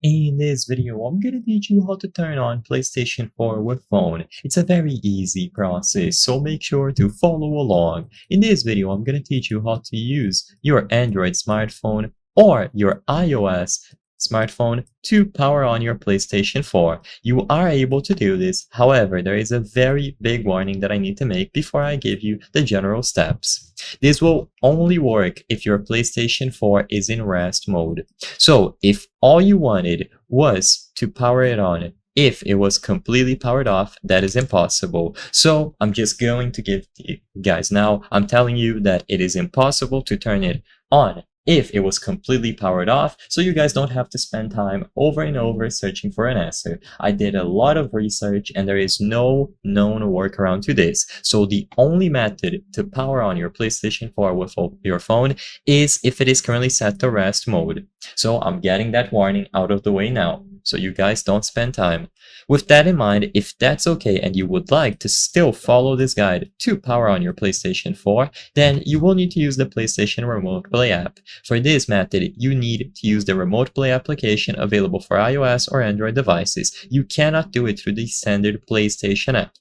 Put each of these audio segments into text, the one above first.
In this video, I'm gonna teach you how to turn on PlayStation 4 with phone. It's a very easy process, so make sure to follow along. In this video, I'm gonna teach you how to use your Android smartphone or your iOS smartphone to power on your PlayStation 4. You are able to do this, however, there is a very big warning that I need to make before I give you the general steps. This will only work if your PlayStation 4 is in rest mode. So if all you wanted was to power it on, if it was completely powered off, that is impossible. So I'm just going to give you guys now, I'm telling you that it is impossible to turn it on if it was completely powered off, so you guys don't have to spend time over and over searching for an answer. I did a lot of research and there is no known workaround to this. So the only method to power on your PlayStation 4 with your phone is if it is currently set to rest mode. So I'm getting that warning out of the way now, so you guys don't spend time. With that in mind, if that's okay and you would like to still follow this guide to power on your PlayStation 4, then you will need to use the PlayStation Remote Play app. For this method, you need to use the Remote Play application available for iOS or Android devices. You cannot do it through the standard PlayStation app.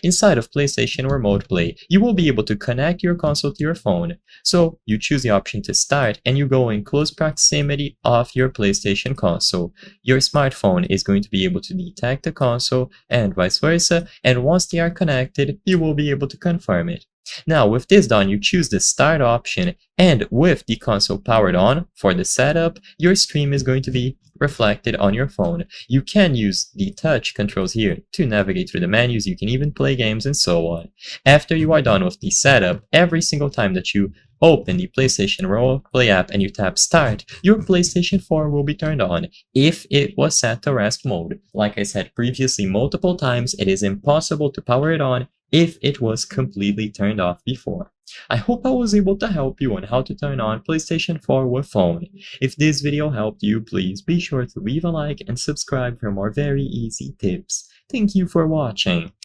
Inside of PlayStation Remote Play, you will be able to connect your console to your phone. So you choose the option to start and you go in close proximity of your PlayStation console. Your smartphone is going to be able to detect the console and vice versa, and once they are connected, you will be able to confirm it. Now with this done, you choose the start option, and with the console powered on for the setup, your stream is going to be reflected on your phone. You can use the touch controls here to navigate through the menus, you can even play games and so on. After you are done with the setup, every single time that you open the PlayStation Remote Play app and you tap start, your PlayStation 4 will be turned on if it was set to rest mode. Like I said previously multiple times, it is impossible to power it on if it was completely turned off before. I hope I was able to help you on how to turn on PlayStation 4 with phone. If this video helped you, please be sure to leave a like and subscribe for more very easy tips. Thank you for watching.